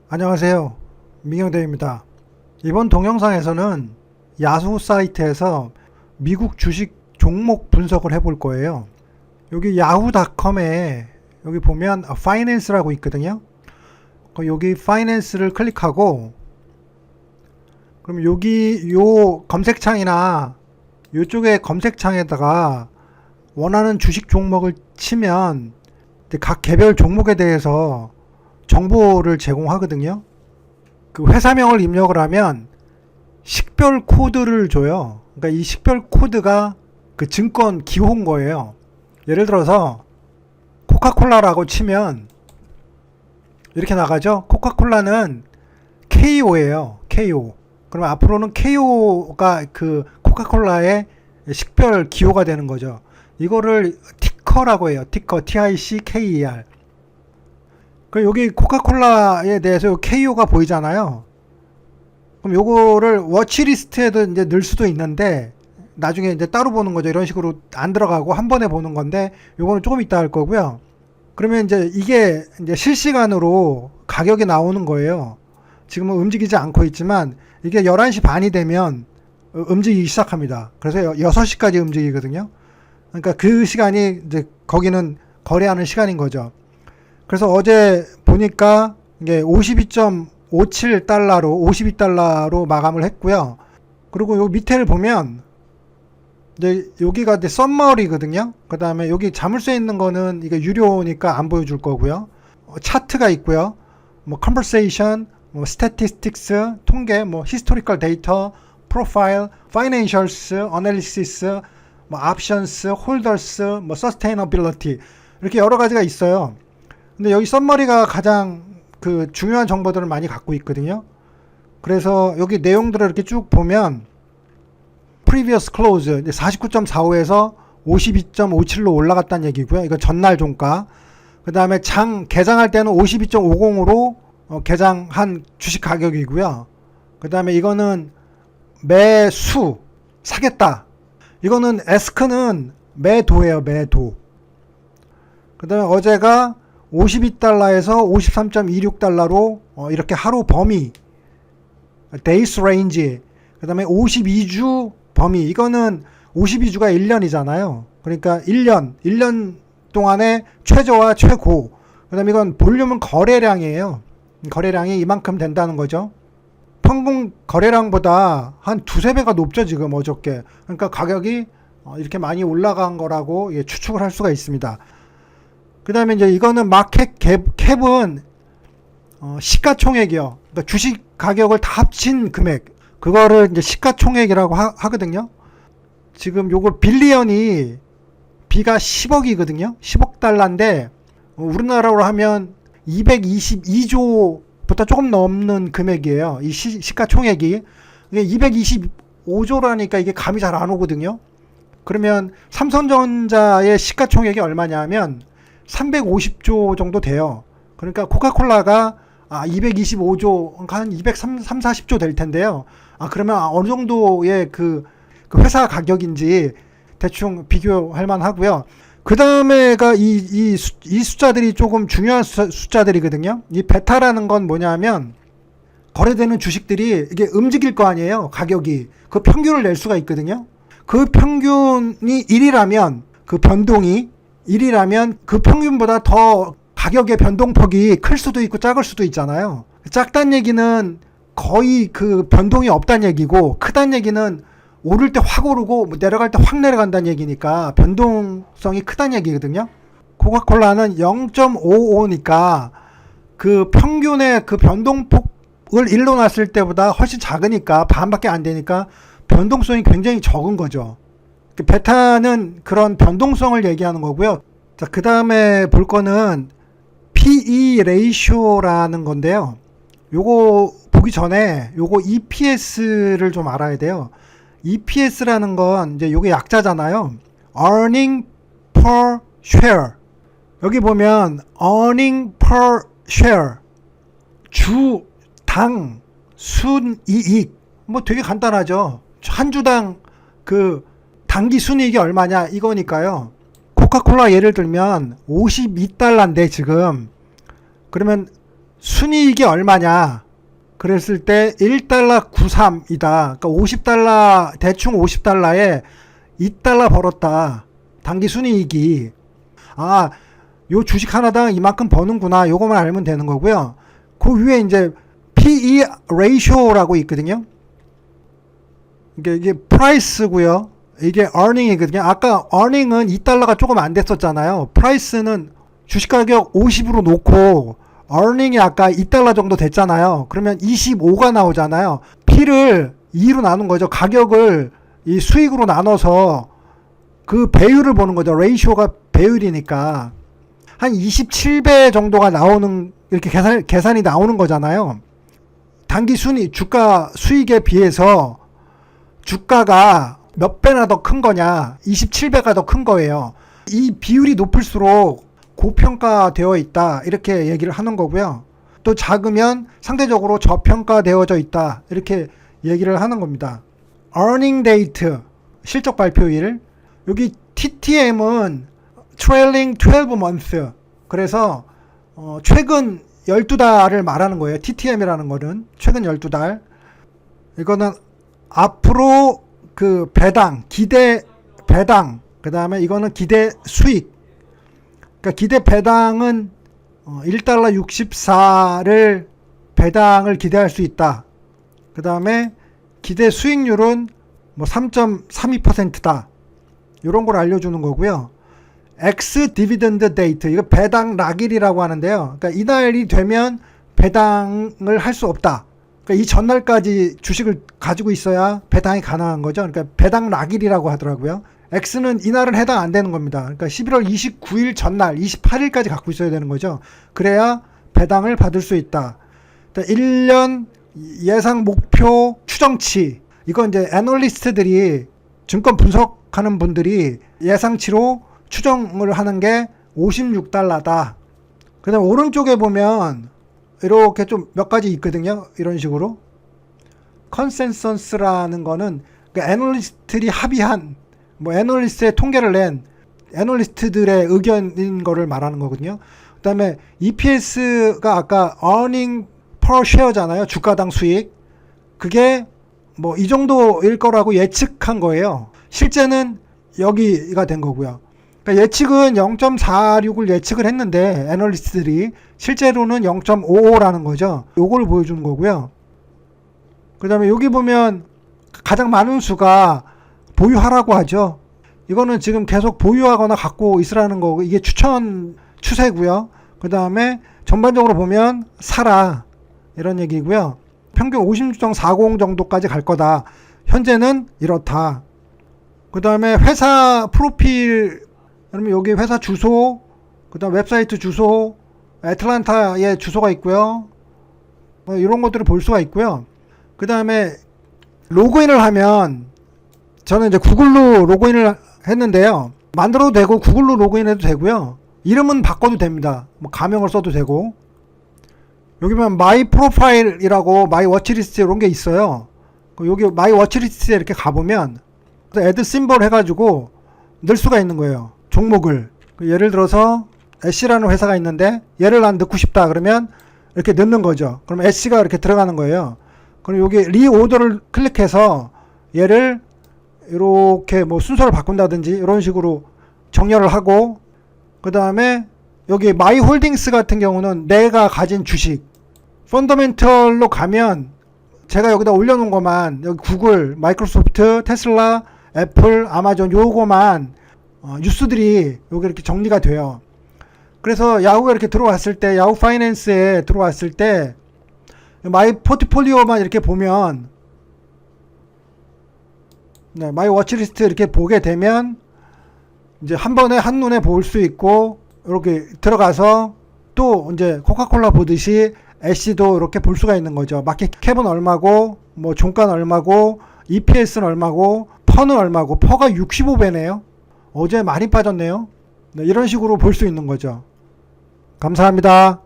안녕하세요, 민경대입니다. 이번 동영상에서는 야후 사이트에서 미국 주식 종목 분석을 해볼 거예요. 여기 야후닷컴에 여기 보면 파이낸스라고 있거든요. 여기 파이낸스를 클릭하고, 그럼 여기 요 검색창이나 요쪽에 검색창에다가 원하는 주식 종목을 치면 각 개별 종목에 대해서 정보를 제공하거든요. 그 회사명을 입력을 하면 식별 코드를 줘요. 그러니까 이 식별 코드가 그 증권 기호인 거예요. 예를 들어서 코카콜라라고 치면 이렇게 나가죠. 코카콜라는 KO예요. KO. 그러면 앞으로는 KO가 그 코카콜라의 식별 기호가 되는 거죠. 이거를 티커라고 해요. 티커, TICKER. 여기 코카콜라에 대해서 KO가 보이잖아요. 그럼 요거를 워치리스트에도 이제 넣을 수도 있는데 나중에 이제 따로 보는 거죠. 이런 식으로 안 들어가고 한 번에 보는 건데 요거는 조금 이따 할 거고요. 그러면 이제 이게 이제 실시간으로 가격이 나오는 거예요. 지금은 움직이지 않고 있지만 이게 11시 반이 되면 움직이기 시작합니다. 그래서 6시까지 움직이거든요. 그러니까 그 시간이 이제 거기는 거래하는 시간인 거죠. 그래서 어제 보니까 이게 52.57달러로 마감을 했고요. 그리고 요 밑에를 보면 이제 여기가 이제 썸머리거든요. 그 다음에 여기 자물쇠 있는 거는 이게 유료니까 안 보여줄 거고요. 차트가 있고요. 뭐 conversation, 뭐 statistics, 통계, 뭐 historical data, profile, financials, analysis, 뭐 options, holders, 뭐 sustainability 이렇게 여러 가지가 있어요. 근데 여기 썸머리가 가장 그 중요한 정보들을 많이 갖고 있거든요. 그래서 여기 내용들을 이렇게 쭉 보면 previous close 49.45에서 52.57로 올라갔다는 얘기고요. 이건 전날 종가. 그 다음에 개장할 때는 52.50으로 개장한 주식 가격이고요. 그 다음에 이거는 매수 사겠다. 이거는 에스크는 매도예요. 매도. 그 다음에 어제가 52달러에서 53.26달러로 이렇게 하루 범위 데이스 레인지, 그 다음에 52주 범위, 이거는 52주가 1년이잖아요. 그러니까 1년 동안의 최저와 최고. 그 다음에 이건 볼륨은 거래량이에요. 거래량이 이만큼 된다는 거죠. 평균 거래량보다 한 두세 배가 높죠, 지금 어저께. 그러니까 가격이 이렇게 많이 올라간 거라고 추측을 할 수가 있습니다. 그 다음에 이제 이거는 마켓 캡은 시가총액이요. 그러니까 주식 가격을 다 합친 금액. 그거를 이제 시가총액이라고 하거든요. 지금 요거 빌리언이 B가 10억이거든요. 10억 달러인데 우리나라로 하면 222조보다 조금 넘는 금액이에요. 이 시가총액이. 225조라니까 이게 감이 잘 안 오거든요. 그러면 삼성전자의 시가총액이 얼마냐면 350조 정도 돼요. 그러니까 코카콜라가 225조, 한 230, 40조 될 텐데요. 그러면 어느 정도의 그 회사 가격인지 대충 비교할 만하고요. 그 다음에가 이 숫자들이 조금 중요한 숫자들이거든요. 이 베타라는 건 뭐냐면 거래되는 주식들이 이게 움직일 거 아니에요. 가격이. 그 평균을 낼 수가 있거든요. 그 평균이 1이라면 그 변동이 1이라면 그 평균보다 더 가격의 변동폭이 클 수도 있고 작을 수도 있잖아요. 작단 얘기는 거의 그 변동이 없다는 얘기고, 크단 얘기는 오를 때 확 오르고 내려갈 때 확 내려간다는 얘기니까 변동성이 크다는 얘기거든요. 코카콜라는 0.55니까 그 평균의 그 변동폭을 1로 놨을 때보다 훨씬 작으니까, 반밖에 안 되니까 변동성이 굉장히 적은 거죠. 베타는 그런 변동성을 얘기하는 거고요. 자, 그 다음에 볼 거는 PE 레이쇼라는 건데요. 요거 보기 전에 요거 EPS를 좀 알아야 돼요. EPS라는 건 이제 요게 약자잖아요. Earning per share. 여기 보면 earning per share. 주당 순이익. 뭐 되게 간단하죠. 한 주당 그 단기 순이익이 얼마냐 이거니까요. 코카콜라 예를 들면 52달러인데 지금 그러면 순이익이 얼마냐 그랬을 때 1달러 93이다. 그러니까 50달러 대충 50달러에 2달러 벌었다. 단기 순이익이. 아, 요 주식 하나당 이만큼 버는구나. 요거만 알면 되는 거고요. 그 위에 이제 PE ratio라고 있거든요. 이게 프라이스고요. 이게 earning이거든요. 아까 earning은 2달러가 조금 안 됐었잖아요. 프라이스는 주식 가격 50으로 놓고 earning이 아까 2달러 정도 됐잖아요. 그러면 25가 나오잖아요. P를 2로 나눈 거죠. 가격을 이 수익으로 나눠서 그 배율을 보는 거죠. 레이쇼가 배율이니까 한 27배 정도가 나오는 이렇게 계산이 나오는 거잖아요. 단기 순이익 주가 수익에 비해서 주가가 몇 배나 더 큰 거냐? 27배가 더 큰 거예요. 이 비율이 높을수록 고평가되어 있다 이렇게 얘기를 하는 거고요. 또 작으면 상대적으로 저평가되어져 있다 이렇게 얘기를 하는 겁니다. earning date 실적 발표일. 여기 TTM은 trailing 12 months. 그래서 최근 12달을 말하는 거예요. TTM이라는 거는 최근 12달. 이거는 앞으로 그 배당, 기대 배당. 그다음에 이거는 기대 수익. 그러니까 기대 배당은 1달러 64를 배당을 기대할 수 있다. 그다음에 기대 수익률은 뭐 3.32%다. 이런 걸 알려주는 거고요. X 디비던드 데이트, 이거 배당 락일이라고 하는데요. 그러니까 이날이 되면 배당을 할 수 없다. 그러니까 이 전날까지 주식을 가지고 있어야 배당이 가능한 거죠. 그러니까 배당 락일이라고 하더라고요. X는 이날은 해당 안 되는 겁니다. 그러니까 11월 29일 전날 28일까지 갖고 있어야 되는 거죠. 그래야 배당을 받을 수 있다. 1년 예상 목표 추정치, 이건 이제 애널리스트들이 증권 분석하는 분들이 예상치로 추정을 하는 게 56달러다. 그 다음 오른쪽에 보면 이렇게 좀 몇 가지 있거든요. 이런 식으로. 컨센서스라는 거는 그 애널리스트들이 합의한, 뭐 애널리스트의 통계를 낸 애널리스트들의 의견인 거를 말하는 거거든요. 그 다음에 EPS가 아까 earning per share잖아요. 주가당 수익. 그게 뭐 이 정도일 거라고 예측한 거예요. 실제는 여기가 된 거고요. 그러니까 예측은 0.46을 예측을 했는데 애널리스트들이 실제로는 0.55라는 거죠. 요걸 보여주는 거고요. 그 다음에 여기 보면 가장 많은 수가 보유하라고 하죠. 이거는 지금 계속 보유하거나 갖고 있으라는 거고, 이게 추세고요. 그 다음에 전반적으로 보면 사라 이런 얘기고요. 평균 56.40 정도까지 갈 거다. 현재는 이렇다. 그 다음에 회사 프로필, 그러면 여기 회사 주소, 그 다음 웹사이트 주소, 애틀란타에 주소가 있고요. 뭐 이런 것들을 볼 수가 있고요. 그 다음에 로그인을 하면, 저는 이제 구글로 로그인을 했는데요. 만들어도 되고 구글로 로그인해도 되고요. 이름은 바꿔도 됩니다. 뭐 가명을 써도 되고. 여기 보면 마이 프로파일이라고 마이 워치리스트 이런 게 있어요. 여기 마이 워치리스트에 이렇게 가보면 애드 심볼 해가지고 넣을 수가 있는 거예요. 종목을. 예를 들어서 애쉬라는 회사가 있는데 얘를 난 넣고 싶다 그러면 이렇게 넣는 거죠. 그럼 애쉬가 이렇게 들어가는 거예요. 그럼 여기 리오더를 클릭해서 얘를 이렇게 뭐 순서를 바꾼다든지 이런 식으로 정렬을 하고, 그 다음에 여기 마이 홀딩스 같은 경우는 내가 가진 주식, 펀더멘털로 가면 제가 여기다 올려놓은 것만, 여기 구글, 마이크로소프트, 테슬라, 애플, 아마존 요거만 뉴스들이 여기 이렇게 정리가 돼요. 그래서 야후가 이렇게 들어왔을 때, 야후 파이낸스에 들어왔을 때 마이 포트폴리오만 이렇게 보면, 네, 마이 워치리스트 이렇게 보게 되면 이제 한 번에 한눈에 볼 수 있고, 이렇게 들어가서 또 이제 코카콜라 보듯이 애쉬도 이렇게 볼 수가 있는 거죠. 마켓캡은 얼마고, 뭐 종가는 얼마고, EPS는 얼마고, 퍼는 얼마고. 퍼가 65배네요. 어제 많이 빠졌네요. 네, 이런 식으로 볼 수 있는 거죠. 감사합니다.